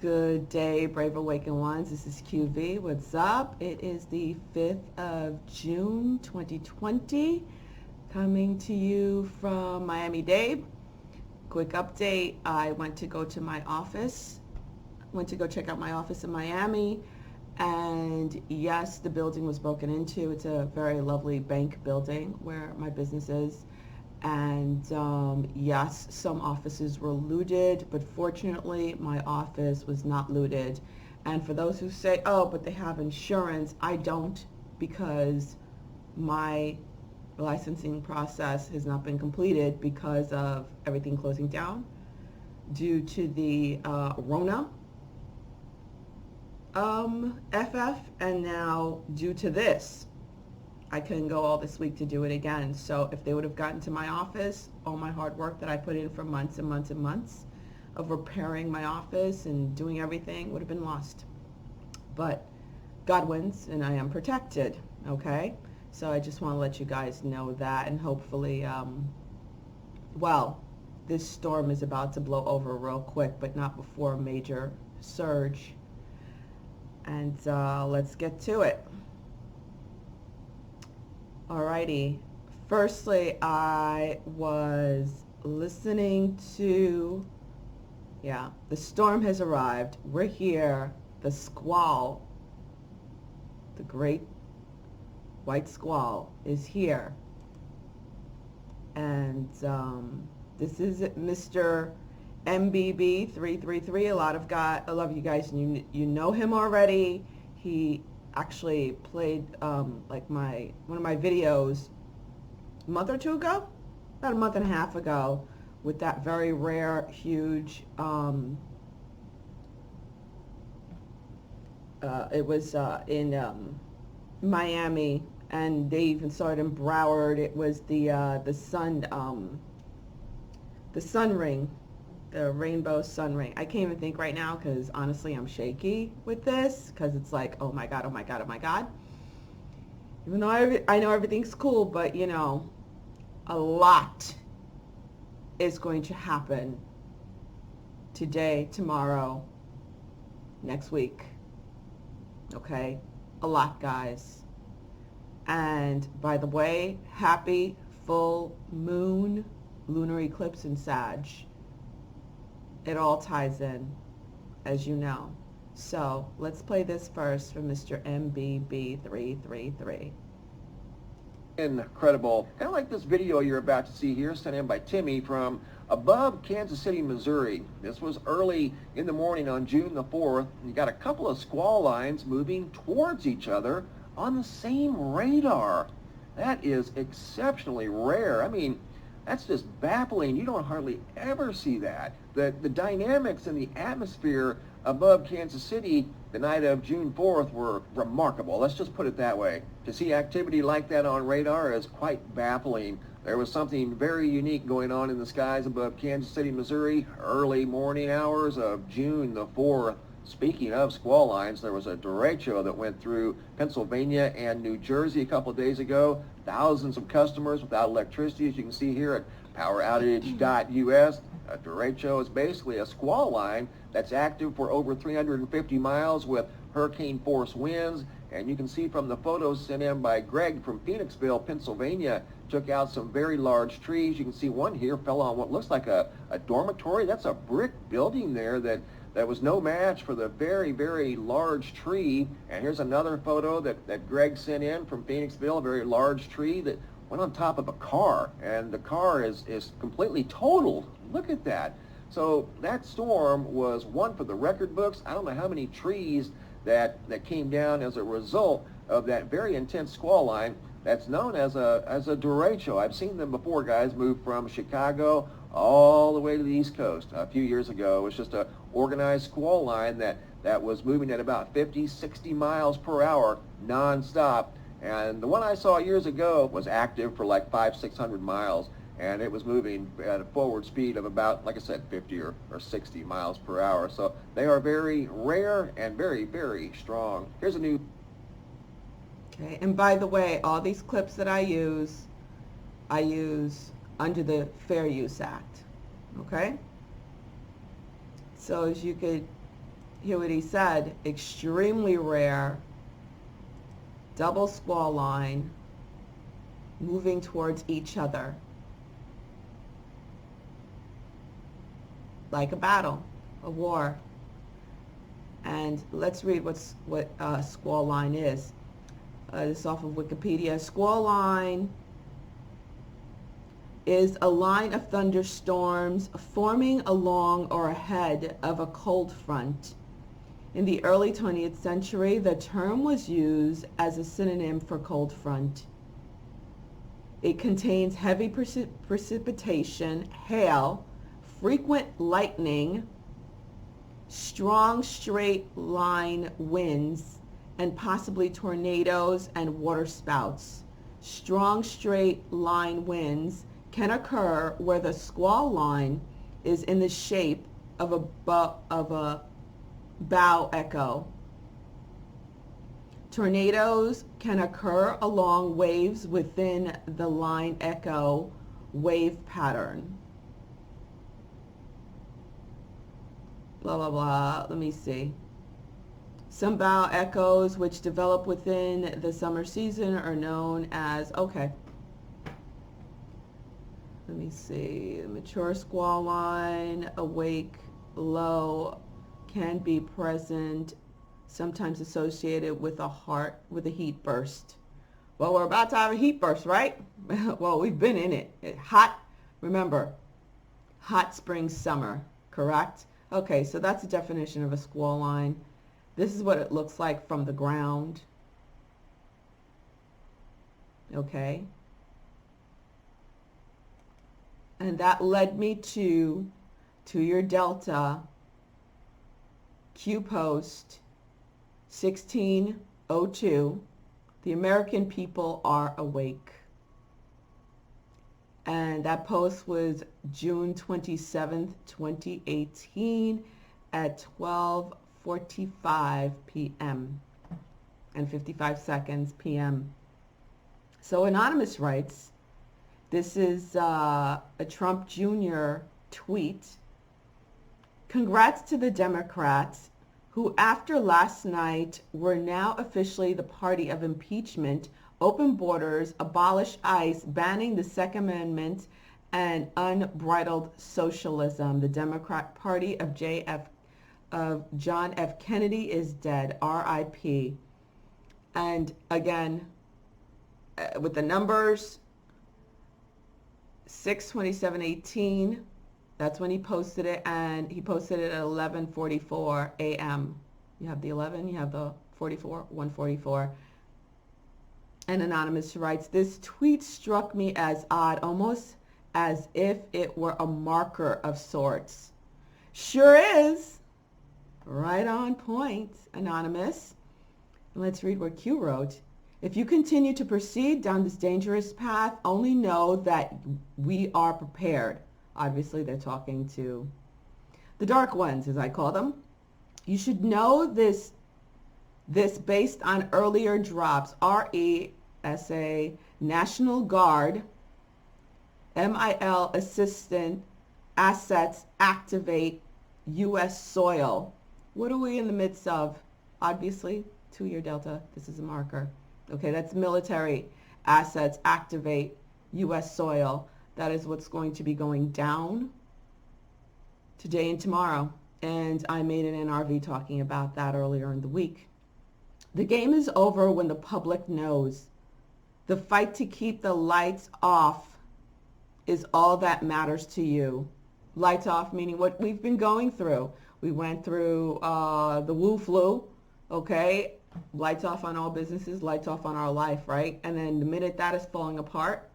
Good day, brave awakened ones. This is QV. What's up? It is the 5th of June, 2020, coming to you from Miami-Dade. Quick update. I went to go to my office, went to go check out my office in Miami, and yes, the building was broken into. It's a very lovely bank building where my business is. And yes, some offices were looted, but fortunately my office was not looted. And for those who say, oh, but they have insurance, I don't, because my licensing process has not been completed because of everything closing down due to the Rona FF, and now due to this. I couldn't go all this week to do it again. So if they would have gotten to my office, all my hard work that I put in for months and months and months of repairing my office and doing everything would have been lost. But God wins and I am protected, okay? So I just want to let you guys know that, and hopefully, well, this storm is about to blow over real quick, but not before a major surge. And let's get to it. Alrighty. Firstly, I was listening to, the storm has arrived. We're here. The Squall, the great white squall, is here. And this is Mr. MBB333. A lot of you guys, you know him already. He actually played like one of my videos a month or two ago, about a month and a half ago, with that very rare, huge, it was in Miami, and they even saw it in Broward. It was the sun ring, the rainbow sun ring. I can't even think right now because honestly I'm shaky with this, because it's like, oh my God, oh my God, oh my God. Even though I know everything's cool, but you know, a lot is going to happen today, tomorrow, next week. Okay? A lot, guys. And by the way, happy full moon, lunar eclipse in Sag. It all ties in, as you know. So let's play this first from Mr. MBB333. Incredible. Kind of like this video you're about to see here, sent in by Timmy from above Kansas City, Missouri. This was early in the morning on June the 4th. You got a couple of squall lines moving towards each other on the same radar. That is exceptionally rare. I mean, that's just baffling. You don't hardly ever see that. The dynamics in the atmosphere above Kansas City the night of June 4th were remarkable. Let's just put it that way. To see activity like that on radar is quite baffling. There was something very unique going on in the skies above Kansas City, Missouri, early morning hours of June the 4th. Speaking of squall lines, there was a derecho that went through Pennsylvania and New Jersey a couple of days ago. Thousands of customers without electricity, as you can see here at poweroutage.us. A derecho is basically a squall line that's active for over 350 miles with hurricane force winds. And you can see from the photos sent in by Greg from Phoenixville, Pennsylvania, took out some very large trees. You can see one here fell on what looks like a dormitory. That's a brick building there that was no match for the very, very large tree. And here's another photo that Greg sent in from Phoenixville, a very large tree that went on top of a car, and the car is completely totaled. Look at that. So that storm was one for the record books. I don't know how many trees that came down as a result of that very intense squall line that's known as a derecho. I've seen them before, guys, move from Chicago all the way to the East Coast. A few years ago, it was just a organized squall line that was moving at about 50, 60 miles per hour nonstop. And the one I saw years ago was active for like 500-600 miles, and it was moving at a forward speed of about, like I said, 50 or 60 miles per hour. So they are very rare and very, very strong. Here's a new... Okay, and by the way, all these clips that I use under the Fair Use Act, okay? So as you could Hear what he said. Extremely rare. Double squall line moving towards each other. Like a battle, a war. And let's read what squall line is. This is off of Wikipedia. Squall line is a line of thunderstorms forming along or ahead of a cold front. In the early 20th century, the term was used as a synonym for cold front. It contains heavy precipitation, hail, frequent lightning, strong straight line winds, and possibly tornadoes and water spouts. Strong straight line winds can occur where the squall line is in the shape of a bow echo. Tornadoes can occur along waves within the line echo wave pattern. Blah, blah, blah. Let me see. Some bow echoes which develop within the summer season are known as, okay. Let me see. The mature squall line, awake, low, can be present, sometimes associated with a heat burst. Well, we're about to have a heat burst, right? Well, we've been in it. Hot, remember, hot spring, summer, correct? Okay, so that's the definition of a squall line. This is what it looks like from the ground. Okay. And that led me to your delta, Q post 1602. The American people are awake. And that post was June 27th, 2018 at 12:45 p.m. and 55 seconds p.m. So Anonymous writes, this is a Trump Jr. tweet. Congrats to the Democrats who, after last night, were now officially the party of impeachment, open borders, abolish ICE, banning the Second Amendment, and unbridled socialism. The Democrat Party of John F. Kennedy is dead. R.I.P. And again, with the numbers, 6/27/18, that's when he posted it, and he posted it at 11:44 a.m. You have the 11, you have the 44, 144. And Anonymous writes, this tweet struck me as odd, almost as if it were a marker of sorts. Sure is. Right on point, Anonymous. And let's read what Q wrote. If you continue to proceed down this dangerous path, only know that we are prepared. Obviously, they're talking to the dark ones, as I call them. You should know this based on earlier drops. RESA, National Guard, MIL assistant, assets, activate, U.S. soil. What are we in the midst of? Obviously, 2-year delta. This is a marker. Okay, that's military assets, activate, U.S. soil. That is what's going to be going down today and tomorrow. And I made an NRV talking about that earlier in the week. The game is over when the public knows. The fight to keep the lights off is all that matters to you. Lights off meaning what we've been going through. We went through the Wu flu, okay? Lights off on all businesses, lights off on our life, right? And then the minute that is falling apart,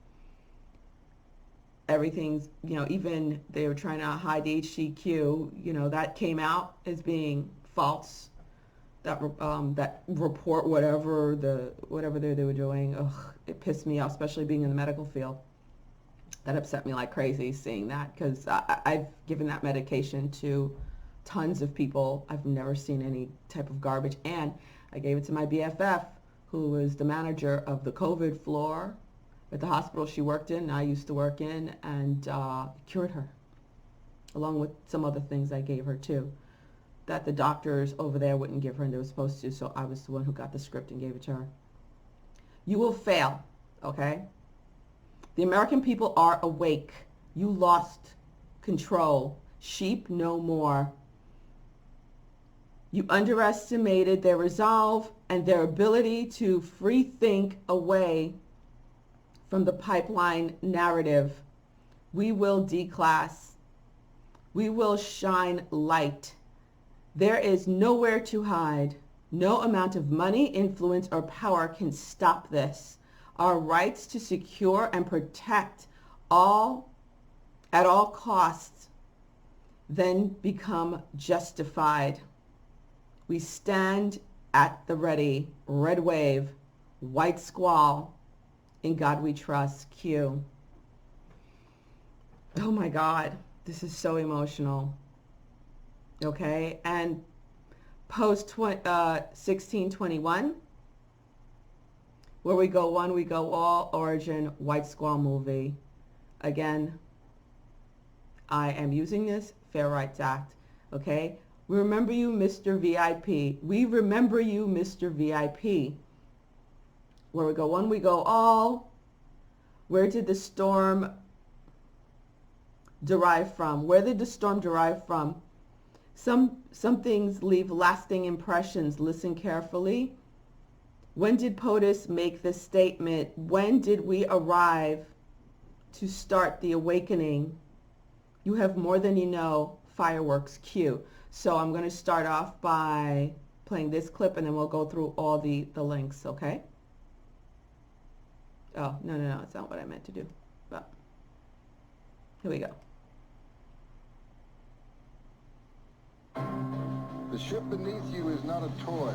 everything's, even they were trying to hide the HCQ, that came out as being false. That report, whatever they were doing, it pissed me off, especially being in the medical field. That upset me like crazy seeing that, because I've given that medication to tons of people. I've never seen any type of garbage, and I gave it to my BFF, who was the manager of the COVID floor at the hospital she worked in, and I used to work in, and cured her, along with some other things I gave her too. that the doctors over there wouldn't give her and they were supposed to, so I was the one who got the script and gave it to her. You will fail, okay? The American people are awake. You lost control. Sheep no more. You underestimated their resolve and their ability to free think away from the pipeline narrative. We will declass. We will shine light. There is nowhere to hide. No amount of money, influence, or power can stop this. Our rights to secure and protect all at all costs then become justified. We stand at the ready. Red wave, white squall. In God we trust. Q. Oh my God, this is so emotional. Okay, and post 1621, where we go one, we go all, origin, white squall movie. Again, I am using this Fair Rights Act. Okay, we remember you, Mr. VIP. We remember you, Mr. VIP. Where we go one, we go all. Where did the storm derive from? Where did the storm derive from? Some things leave lasting impressions. Listen carefully. When did POTUS make this statement? When did we arrive to start the awakening? You have more than you know. Fireworks cue. So I'm going to start off by playing this clip and then we'll go through all the links, okay? Oh, no, it's not what I meant to do. But here we go. The ship beneath you is not a toy.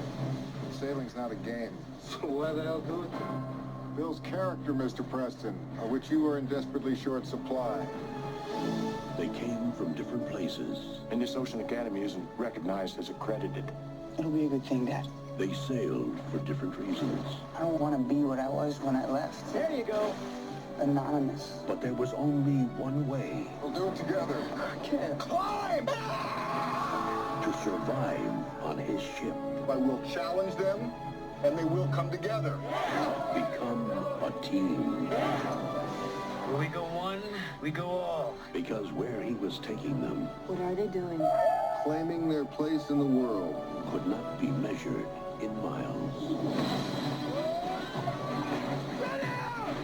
Sailing's not a game. So why the hell do it? Bill's character, Mr. Preston, of which you are in desperately short supply. They came from different places. And this Ocean Academy isn't recognized as accredited. It'll be a good thing, Dad. They sailed for different reasons. I don't want to be what I was when I left. There you go. Anonymous. But there was only one way We'll do it together. I can't climb! to survive on his ship. I will challenge them, and they will come together. Become a team. Where we go one, we go all. Because where he was taking them What are they doing? Claiming their place in the world. could not be measured in miles.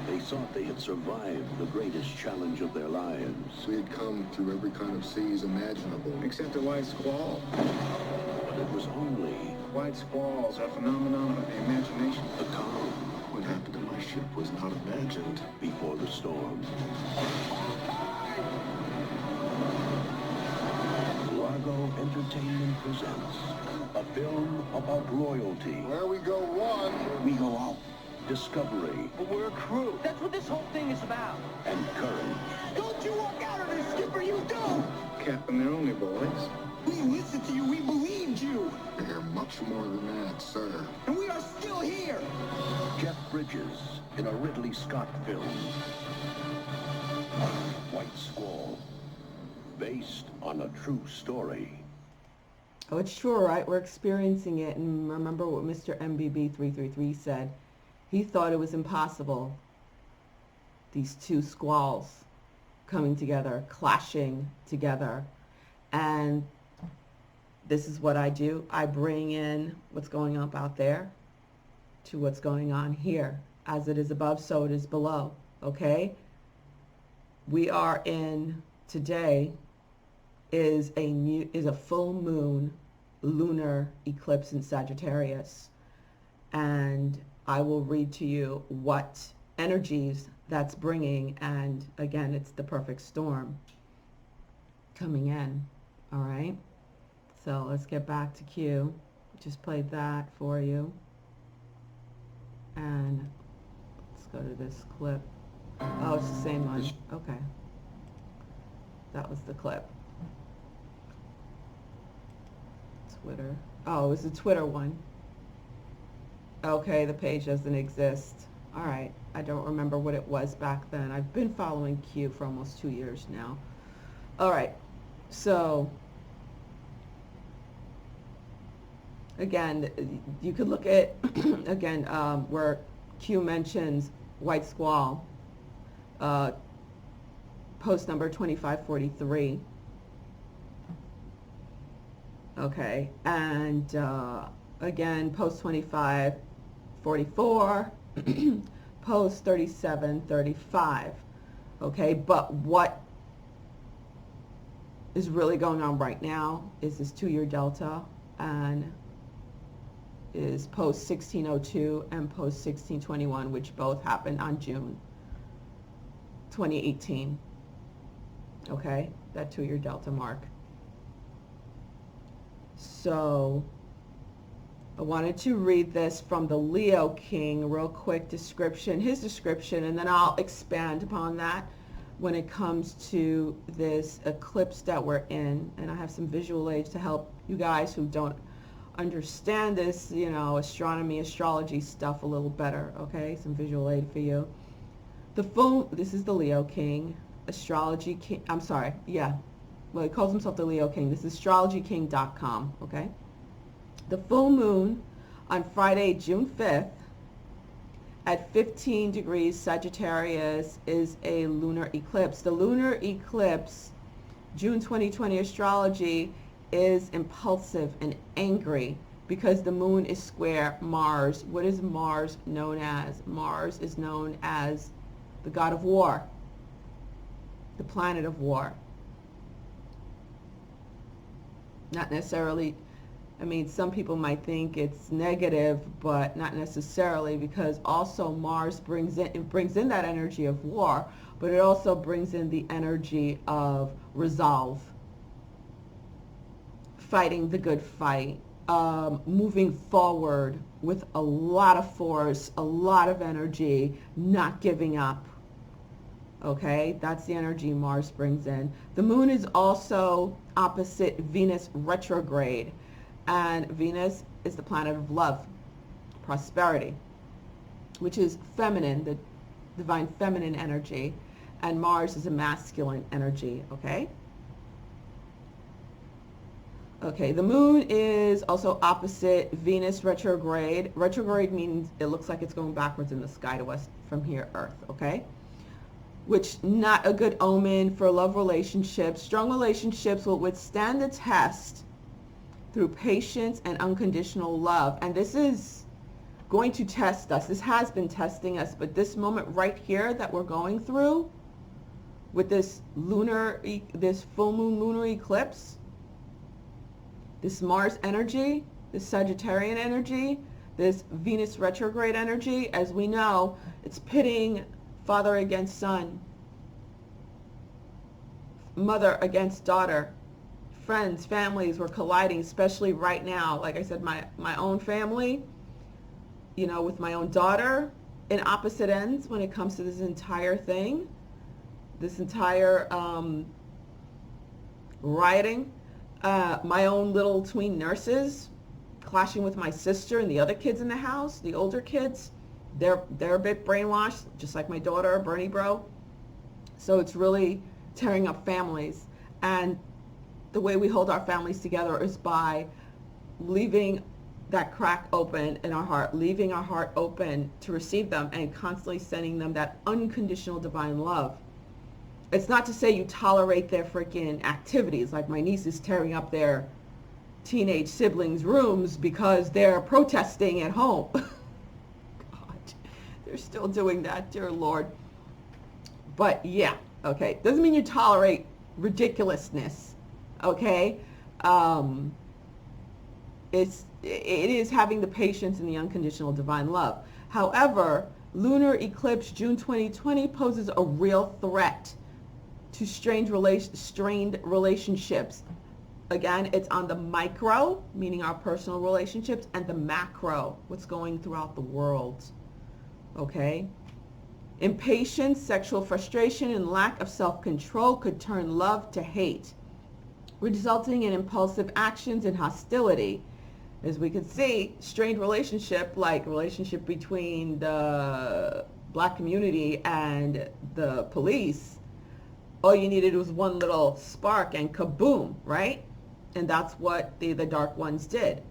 They thought they had survived the greatest challenge of their lives. We had come through every kind of seas imaginable. Except a white squall. But it was only White squalls are a phenomenon of the imagination. the calm What happened to my ship was not imagined. before the storm. Largo Entertainment presents a film about loyalty, Where we go one, We go out. discovery, But we're a crew. That's what this whole thing is about. and courage. Don't you walk out of this, Skipper, you don't! Captain, they're only boys. We listened to you, we believed you! they're much more than that, sir. And we are still here! Jeff Bridges in a Ridley Scott film. White Squall. Based on a true story. Oh, it's true, right? We're experiencing it. And remember what Mr. MBB333 said. He thought it was impossible. These two squalls coming together, clashing together. And this is what I do. I bring in what's going on out there to what's going on here. As it is above, so it is below. Okay? We are in, today is a full moon lunar eclipse in Sagittarius. And I will read to you what energies that's bringing. And again, it's the perfect storm coming in. All right? So let's get back to Q. Just played that for you. And let's go to this clip. Oh, it's the same one. Okay. That was the clip. Twitter. Oh, it was the Twitter one. Okay, the page doesn't exist. All right. I don't remember what it was back then. I've been following Q for almost 2 years now. All right. So Again, you could look at, again, where Q mentions White Squall, post number 2543. Okay, and again, post 2544, post 3735. Okay, but what is really going on right now is this 2-year delta, and is post 1602 and post 1621, which both happened on June 2018. Okay, that 2-year delta mark. So I wanted to read this from the Leo King, real quick description, his description, and then I'll expand upon that when it comes to this eclipse that we're in. And I have some visual aids to help you guys who don't understand this, you know, astronomy, astrology stuff a little better. Okay, some visual aid for you. This is the Leo King, astrology king, I'm sorry, yeah, well, he calls himself the Leo King. This is astrologyking.com. Okay, the full moon on Friday, June 5th at 15 degrees Sagittarius is a lunar eclipse. The lunar eclipse, June 2020 astrology, is impulsive and angry because the moon is square Mars. What is Mars known as? Mars is known as the god of war, the planet of war. Not necessarily, I mean, some people might think it's negative, but not necessarily, because also Mars brings in that energy of war, but it also brings in the energy of resolve, fighting the good fight, moving forward with a lot of force, a lot of energy, not giving up. Okay, that's the energy Mars brings in. The moon is also opposite Venus retrograde, and Venus is the planet of love, prosperity, which is feminine, the divine feminine energy, and Mars is a masculine energy. Okay. Okay, the moon is also opposite Venus retrograde. Retrograde means it looks like it's going backwards in the sky to us from here, Earth, okay? Which not a good omen for love relationships. Strong relationships will withstand the test through patience and unconditional love. And this is going to test us. This has been testing us, but this moment right here that we're going through with this full moon lunar eclipse, this Mars energy, this Sagittarian energy, this Venus retrograde energy, as we know, it's pitting father against son, mother against daughter, friends, families were colliding, especially right now. Like I said, my own family, you know, with my own daughter, in opposite ends when it comes to this entire thing, this entire rioting. My own little tween nurses clashing with my sister and the other kids in the house, the older kids. They're a bit brainwashed, just like my daughter, Bernie Bro. So it's really tearing up families. And the way we hold our families together is by leaving that crack open in our heart, leaving our heart open to receive them, and constantly sending them that unconditional divine love. It's not to say you tolerate their freaking activities, like my niece is tearing up their teenage siblings' rooms because they're protesting at home. They're still doing that, dear Lord. But yeah, okay. Doesn't mean you tolerate ridiculousness, okay? It is having the patience and the unconditional divine love. However, lunar eclipse June 2020 poses a real threat to strained relationships. Again, it's on the micro, meaning our personal relationships, and the macro, what's going throughout the world. Okay? Impatience, sexual frustration, and lack of self-control could turn love to hate, resulting in impulsive actions and hostility. As we can see, strained relationship, like relationship between the black community and the police, all you needed was one little spark and kaboom, right? And that's what the dark ones did.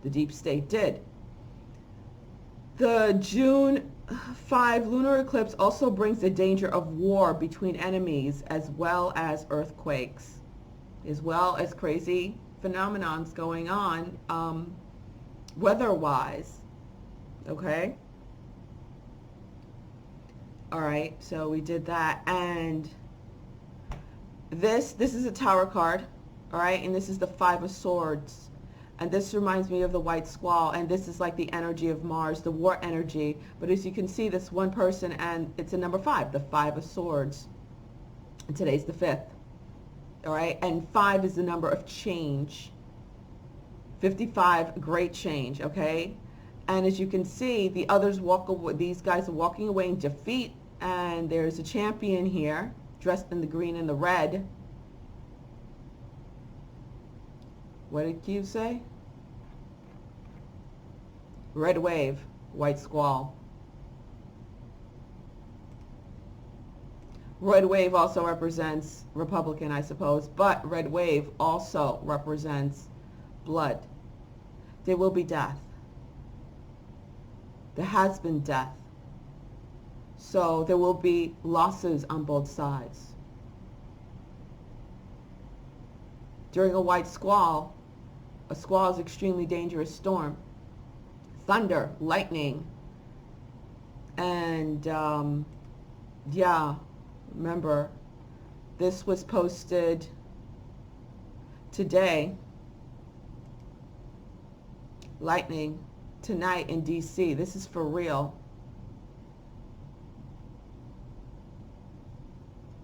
The deep state did. The June 5 lunar eclipse also brings the danger of war between enemies, as well as earthquakes, as well as crazy phenomenons going on weather-wise. Okay? All right, so we did that. And this is a tower card. All right, and this is the Five of Swords. And this reminds me of the White Squall, and this is like the energy of Mars, the war energy. But as you can see, this one person, and it's a number 5, the Five of Swords. And today's the 5th. All right, and 5 is the number of change. 55, great change, okay? And as you can see, the others walk away, these guys are walking away in defeat, and there's a champion here, dressed in the green and the red. What did Q say? Red wave, white squall. Red wave also represents Republican, I suppose, but red wave also represents blood. There will be death. There has been death. So there will be losses on both sides. During a white squall is an extremely dangerous storm. Thunder, lightning, and yeah, remember, this was posted today. Lightning tonight in DC. This is for real.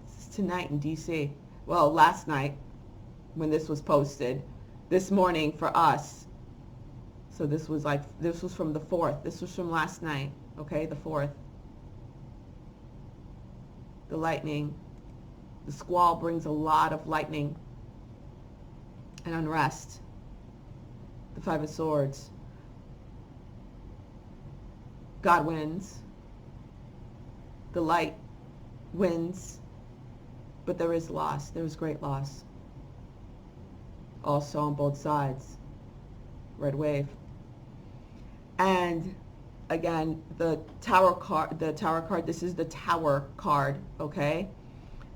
This is tonight in DC. Well, last night when this was posted. This morning for us. So this was from the 4th. This was from last night. Okay, the 4th. The lightning. The squall brings a lot of lightning and unrest. The Five of Swords. God wins. The light wins. But there is loss. There is great loss. Also on both sides. Red wave. And again, the tower card, this is the tower card, okay?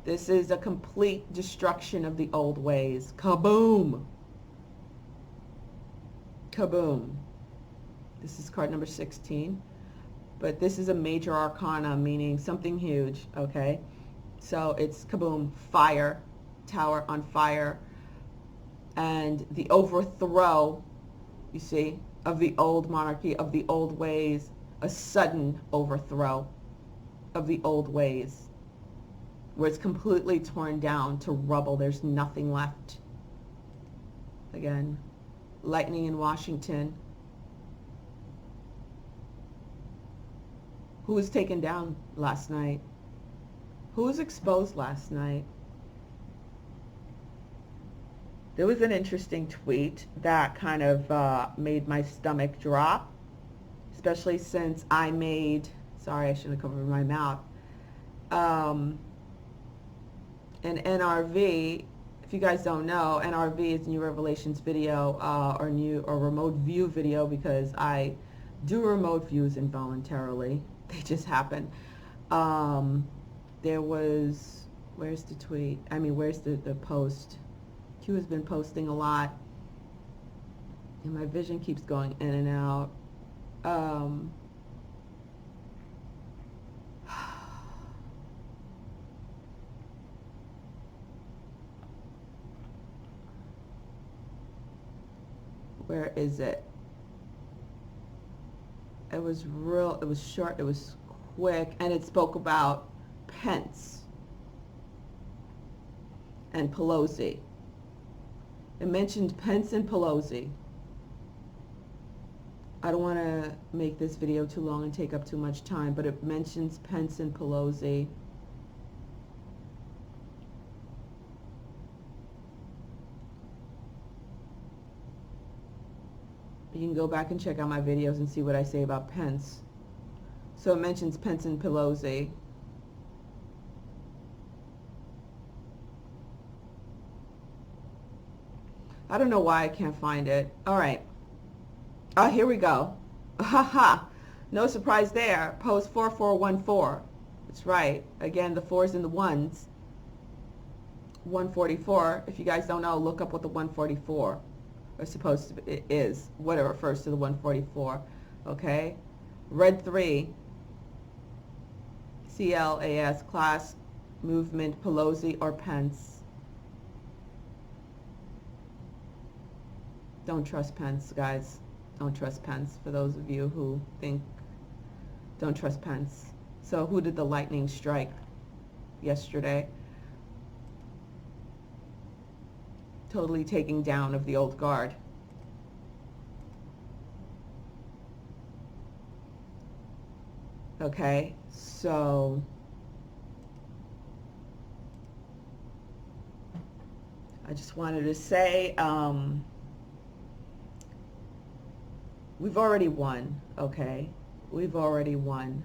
This is a complete destruction of the old ways. Kaboom! Kaboom. This is card number 16. But this is a major arcana, meaning something huge, okay? So it's kaboom, fire, tower on fire, and the overthrow, you see, of the old monarchy, of the old ways, a sudden overthrow of the old ways, where it's completely torn down to rubble. There's nothing left. Again, lightning in Washington. Who was taken down last night? Who was exposed last night? There was an interesting tweet that kind of made my stomach drop, especially since I made, sorry, I shouldn't have covered my mouth, an NRV. If you guys don't know, NRV is New Revelations video or remote view video, because I do remote views involuntarily. They just happen. There was, where's the tweet? I mean, where's the post? Q has been posting a lot, and my vision keeps going in and out. Where is it? It was real, it was short, it was quick, and it spoke about Pence and Pelosi. It mentioned Pence and Pelosi. I don't want to make this video too long and take up too much time, but it mentions Pence and Pelosi. You can go back and check out my videos and see what I say about Pence. So it mentions Pence and Pelosi. I don't know why I can't find it. All right. Oh, here we go. Haha. No surprise there. Pose 4414. That's right. Again, the 4s and the 1s. 144. If you guys don't know, look up what the 144 is supposed to be, it is. What it refers to the 144. Okay. Red 3. CLAS, class, movement, Pelosi or Pence. Don't trust Pence, guys. Don't trust Pence. For those of you who think, don't trust Pence. So who did the lightning strike yesterday? Totally taking down of the old guard. Okay, so I just wanted to say, we've already won, okay? We've already won.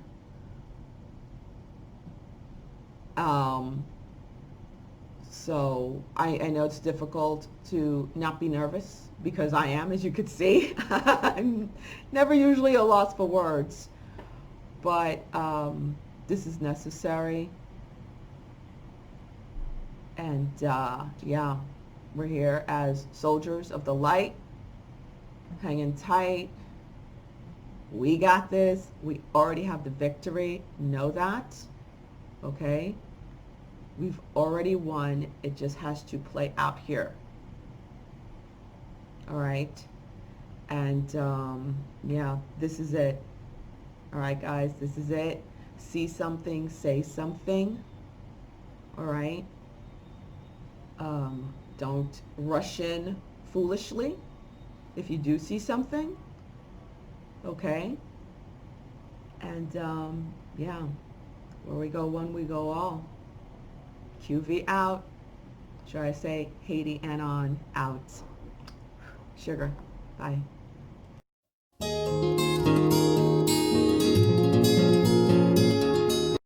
So I know it's difficult to not be nervous, because I am, as you could see. I'm never usually a loss for words, but this is necessary. And yeah, we're here as soldiers of the light, hanging tight. We got this. We already have the victory. Know that. Okay? We've already won. It just has to play out here. All right? And yeah, this is it. All right, guys, this is it. See something, say something. All right? Don't rush in foolishly if you do see something. Okay? And yeah, where we go one, we go all. QV out. Should I say Haiti and on out. Sugar. Bye.